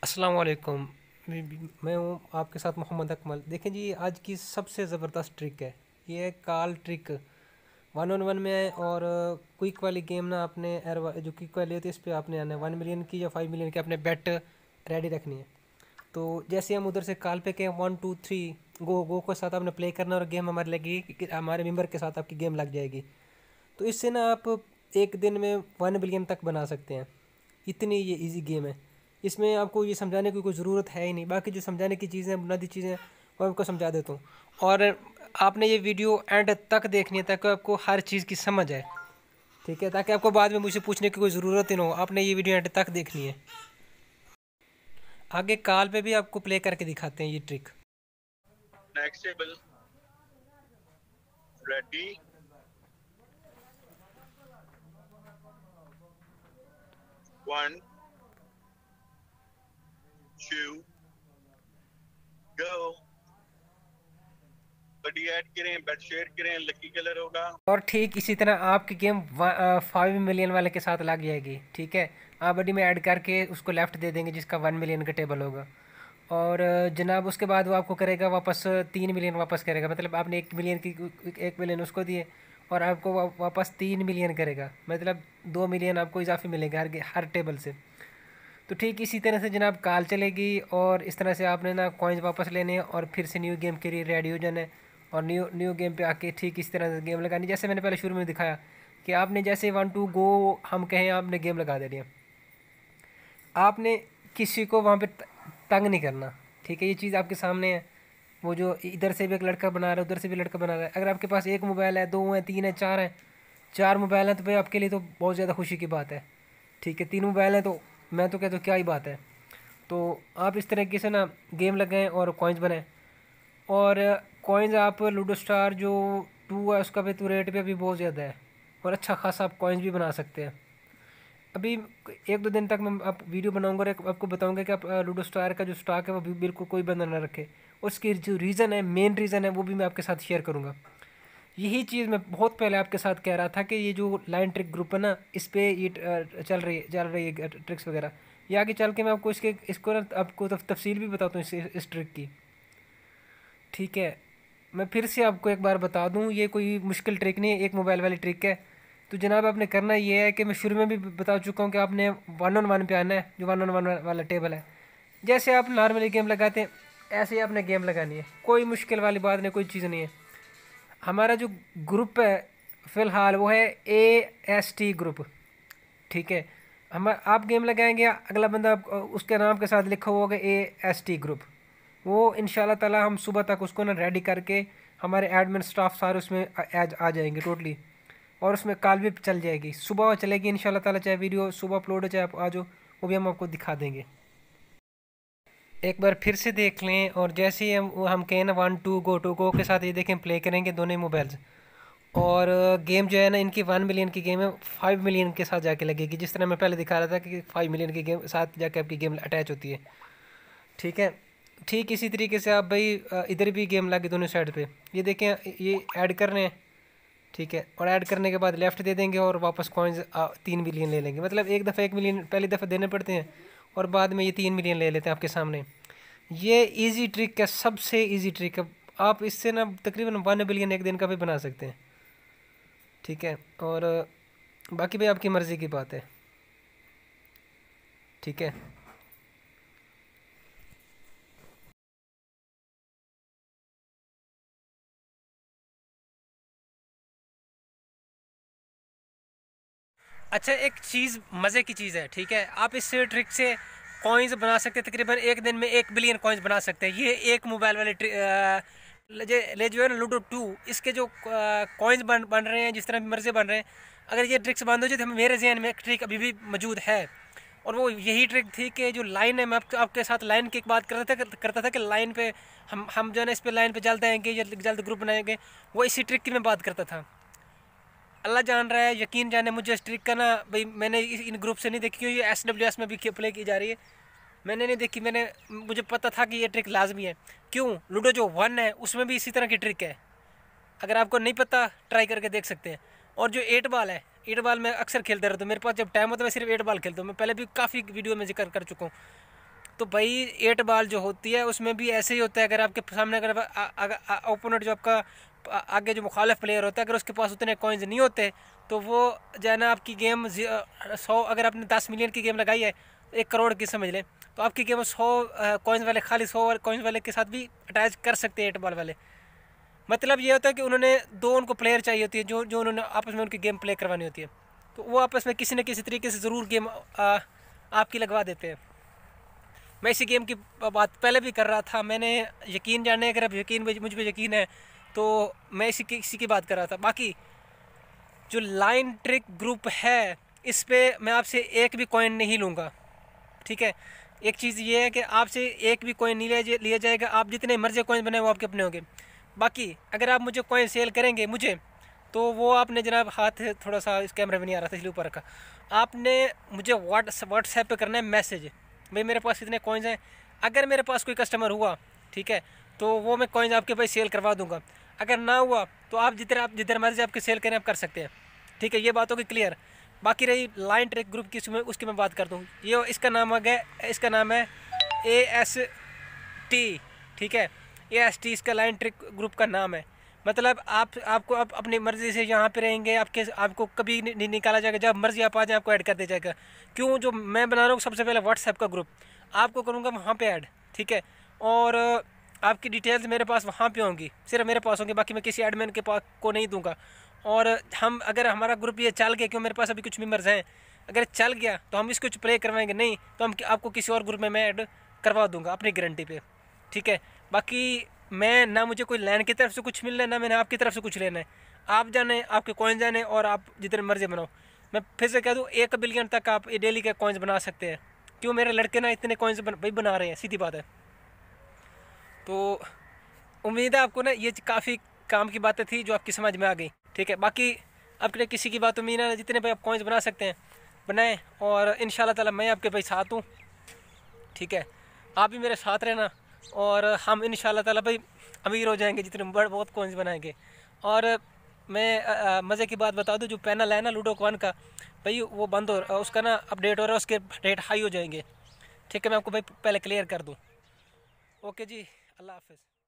अस्सलाम वालेकुम। मैं हूँ आपके साथ मोहम्मद अकमल। देखें जी, आज की सबसे ज़बरदस्त ट्रिक है। ये है call trick. One on one में है और क्विक वाली गेम ना आपने जो क्विक वाली होती है इस पर आपने आना है 1 मिलियन की या 5 मिलियन की, अपने बेट रेडी रखनी है। तो जैसे हम उधर से कॉल पे के 1 2 3 गो गो के साथ आपने प्ले करना और गेम हमारे लगेगी हमारे मेम्बर के साथ आपकी गेम लग जाएगी। तो इससे ना आप एक दिन में 1 बिलियन तक बना सकते हैं। इतनी ये इजी गेम है। इसमें आपको ये समझाने की कोई ज़रूरत है ही नहीं। बाकी जो समझाने की चीज़ें हैं, बुनियादी चीज़ें हैं, वो आपको समझा देता हूँ। और आपने ये वीडियो एंड तक देखनी है ताकि आपको हर चीज़ की समझ आए। ठीक है, ताकि आपको बाद में मुझसे पूछने की कोई ज़रूरत ही ना हो। आपने ये वीडियो एंड तक देखनी है। आगे कॉल पे भी आपको प्ले करके दिखाते हैं ये trick. Next table. Ready? One, two, go. बड़ी ऐड करें, बेड शेयर करें, लकी कलर होगा। और ठीक इसी तरह आपकी गेम 5 मिलियन वाले के साथ लग जाएगी। ठीक है, आप बडी में ऐड करके उसको लेफ्ट दे देंगे जिसका 1 मिलियन का टेबल होगा। और जनाब उसके बाद वो आपको करेगा वापस 3 मिलियन वापस करेगा। मतलब आपने 1 मिलियन की 1 मिलियन उसको दिए और आपको वापस 3 मिलियन करेगा। मतलब 2 मिलियन आपको इजाफी मिलेगा हर टेबल से। तो ठीक इसी तरह से जनाब कॉल चलेगी और इस तरह से आपने ना कॉइन्स वापस लेने हैं और फिर से न्यू गेम के लिए रेडी हो जाना है। और न्यू न्यू गेम पे आके ठीक इस तरह से गेम लगानी, जैसे मैंने पहले शुरू में दिखाया कि आपने जैसे 1 2 गो हम कहें आपने गेम लगा देनी है। आपने किसी को वहाँ पे तंग नहीं करना। ठीक है, ये चीज़ आपके सामने है। वो जो इधर से भी एक लड़का बना रहा है, उधर से भी लड़का बना रहा है। अगर आपके पास एक मोबाइल है, दो है, तीन है, चार है, चार मोबाइल हैं तो भाई आपके लिए तो बहुत ज़्यादा खुशी की बात है। ठीक है, तीन मोबाइल हैं तो मैं तो कहता हूँ क्या ही बात है। तो आप इस तरीके से ना गेम लगाएं और कॉइन्स बनाएं। और कॉइन्स आप लूडो स्टार जो 2 है उसका भी तो रेट भी अभी बहुत ज़्यादा है और अच्छा खासा आप कॉइन्स भी बना सकते हैं। अभी 1 2 दिन तक मैं आप वीडियो बनाऊंगा और आपको बताऊंगा कि आप लूडो स्टार का जो स्टॉक है वो भी बिल्कुल कोई बंदा ना रखे। उसकी जो रीज़न है, मेन रीज़न है, वो भी मैं आपके साथ शेयर करूंगा। यही चीज़ मैं बहुत पहले आपके साथ कह रहा था कि ये जो लाइन ट्रिक ग्रुप है ना, इस पे ये चल रही है ट्रिक्स वगैरह। ये आगे चल के मैं आपको इसको ना आपको तफसील भी बताता हूँ इस ट्रिक की। ठीक है, मैं फिर से आपको एक बार बता दूं, ये कोई मुश्किल ट्रिक नहीं है, एक मोबाइल वाली ट्रिक है। तो जनाब आपने करना ये है कि मैं शुरू में भी बता चुका हूँ कि आपने वन ऑन वन पे आना है, जो वन ऑन वन वाला टेबल है। जैसे आप नॉर्मली गेम लगाते हैं ऐसे ही आपने गेम लगानी है। कोई मुश्किल वाली बात नहीं, कोई चीज़ नहीं है। हमारा जो ग्रुप है फ़िलहाल वो है AST ग्रुप। ठीक है, हम आप गेम लगाएंगे, अगला बंदा उसके नाम के साथ लिखा हुआ होगा AST ग्रुप। वो इंशाल्लाह ताला हम सुबह तक उसको ना रेडी करके हमारे एडमिन स्टाफ सारे उसमें आ जाएंगे टोटली। और उसमें कॉल भी चल जाएगी, सुबह चलेगी इंशाल्लाह ताला। चाहे वीडियो सुबह अपलोड हो चाहे आप आ जाओ, वो भी हम आपको दिखा देंगे। एक बार फिर से देख लें और जैसे ही हम कहें ना 1 2 गो के साथ ये देखें प्ले करेंगे दोनों ही मोबाइल्स। और गेम जो है ना इनकी 1 मिलियन की गेम है, 5 मिलियन के साथ जाके लगेगी। जिस तरह मैं पहले दिखा रहा था कि 5 मिलियन की गेम साथ जाके आपकी गेम अटैच होती है। ठीक है, ठीक इसी तरीके से आप भाई इधर भी गेम लगे दोनों साइड पे। ये देखें, ये ऐड कर रहे हैं। ठीक है, और ऐड करने के बाद लेफ़्ट दे देंगे और वापस कॉइन्स 3 मिलियन ले लेंगे। मतलब एक दफ़ा 1 मिलियन पहली दफ़ा देने पड़ते हैं और बाद में ये 3 मिलियन ले लेते हैं आपके सामने। ये इजी ट्रिक है, सबसे इजी ट्रिक है। आप इससे ना तकरीबन 1 बिलियन एक दिन का भी बना सकते हैं। ठीक है, और बाकी भाई आपकी मर्ज़ी की बात है। ठीक है, अच्छा एक चीज़ मज़े की चीज़ है। ठीक है, आप इस ट्रिक से कॉइन्स बना सकते हैं। तकरीबन एक दिन में 1 बिलियन कॉइन्स बना सकते हैं। ये एक मोबाइल वाले ले जो है ना लूडो 2, इसके जो कॉइन्स बन रहे हैं जिस तरह भी मर्जी बन रहे हैं। अगर ये ट्रिक्स बंद हो जाए तो मेरे जहन में एक ट्रिक अभी भी मौजूद है। और वो यही ट्रिक थी कि जो लाइन है, मैं आपके साथ लाइन की एक बात करता था कि लाइन पे हम जो है ना इस पे लाइन पे जल्द आएंगे या जल्द ग्रुप बनाएंगे। वो इसी ट्रिक की मैं बात करता था। अल्लाह जान रहा है, यकीन जाने मुझे इस ट्रिक का ना भाई मैंने इन ग्रुप से नहीं देखी, ये SWS में भी प्ले की जा रही है। मैंने नहीं देखी, मुझे पता था कि ये ट्रिक लाजमी है। क्यों, लूडो जो 1 है उसमें भी इसी तरह की ट्रिक है। अगर आपको नहीं पता ट्राई करके देख सकते हैं। और जो 8 बॉल है, 8 बॉल मैं अक्सर खेलता रहता हूँ। मेरे पास जब टाइम होता है मैं सिर्फ 8 बॉल खेलता हूँ। मैं पहले भी काफ़ी वीडियो में जिक्र कर चुका हूँ। तो भाई 8 बॉल जो होती है उसमें भी ऐसे ही होता है, अगर आपके सामने अगर ओपोनेंट जो आपका आगे जो मुखालिफ प्लेयर होता है अगर उसके पास उतने कॉइन्स नहीं होते तो वो जो है ना आपकी गेम 100, अगर आपने 10 मिलियन की गेम लगाई है 1 करोड़ की समझ लें, तो आपकी गेम 100 कॉइन्स वाले, खाली 100 कॉइन्स वाले के साथ भी अटैच कर सकते हैं 8 बॉल वाले। मतलब ये होता है कि उन्होंने दो उनको प्लेयर चाहिए होती है जो जो उन्होंने आपस में उनकी गेम प्ले करवानी होती है, तो वो आपस में किसी न किसी तरीके से ज़रूर गेम आपकी लगवा देते हैं। मैं इसी गेम की बात पहले भी कर रहा था, मैंने यकीन जाने, अगर अब यकीन मुझ पर यकीन है तो मैं इसी की बात कर रहा था। बाकी जो लाइन ट्रिक ग्रुप है इस पर मैं आपसे एक भी कॉइन नहीं लूँगा, ठीक है। एक चीज़ ये है कि आपसे एक भी कॉइन नहीं लिया जाएगा, आप जितने मर्जी कॉइन बनाए वो आपके अपने होंगे। बाकी अगर आप मुझे कॉइन सेल करेंगे मुझे, तो वो आपने जनाब हाथ थोड़ा सा इस कैमरे में नहीं आ रहा था इसलिए ऊपर रखा, आपने मुझे व्हाट्सएप पे करना है मैसेज, भाई मेरे पास इतने कॉइन्स हैं। अगर मेरे पास कोई कस्टमर हुआ, ठीक है, तो वो मैं कॉइन्स आपके भाई सेल करवा दूंगा। अगर ना हुआ तो आप जिधर मर्जी आपके सेल करें आप कर सकते हैं, ठीक है। ये बात होगी क्लियर। बाकी रही लाइन ट्रिक ग्रुप की, उसकी मैं बात कर दूँ। ये इसका नाम आ गया, इसका नाम है AST, ठीक है। AST इसका लाइन ट्रिक ग्रुप का नाम है। मतलब आपको आप अपनी मर्ज़ी से यहाँ पे रहेंगे, आपको कभी नहीं निकाला जाएगा, जब मर्ज़ी आप आ जाए आपको ऐड कर दिया जाएगा। क्यों, जो मैं बना रहा हूँ सबसे पहले व्हाट्सएप का ग्रुप आपको करूँगा वहाँ पे ऐड, ठीक है। और आपकी डिटेल्स मेरे पास वहाँ पे होंगी, सिर्फ मेरे पास होंगी, बाकी मैं किसी एडमिन के पास को नहीं दूंगा। और अगर हमारा ग्रुप ये चल गया, क्यों मेरे पास अभी कुछ मेम्बर्स हैं, अगर चल गया तो हम इसको प्ले करवाएंगे, नहीं तो हम आपको किसी और ग्रुप में मैं ऐड करवा दूँगा अपनी गारंटी पे, ठीक है। बाकी मैं ना मुझे कोई लैंड की तरफ से कुछ मिलना है, ना मैंने आपकी तरफ से कुछ लेना है। आप जाने, आपके कॉइन जाने, और आप जितने मर्जी बनाओ। मैं फिर से कह दूँ 1 बिलियन तक आप डेली के कॉइन्स बना सकते हैं। क्यों, मेरे लड़के ना इतने कॉइन्स भाई बना रहे हैं, सीधी बात है। तो उम्मीद है आपको ना ये काफ़ी काम की बातें थी जो आपकी समझ में आ गई, ठीक है। बाकी आपके किसी की बात उम्मीद है, जितने भाई आप कॉइन्स बना सकते हैं बनाएं, और इंशाल्लाह ताला मैं आपके भाई साथ हूँ, ठीक है। आप भी मेरे साथ रहना, और हम इंशाल्लाह ताला भाई अमीर हो जाएंगे जितने बहुत कॉइन्स बनाएंगे। और मैं मज़े की बात बता दूं, जो पैनल है ना लूडो कॉइन का भाई, वो बंद हो उसका ना अपडेट हो रहा है, उसके रेट हाई हो जाएंगे, ठीक है। मैं आपको भाई पहले क्लियर कर दूँ। ओके जी, अल्लाह हाफ़िज़।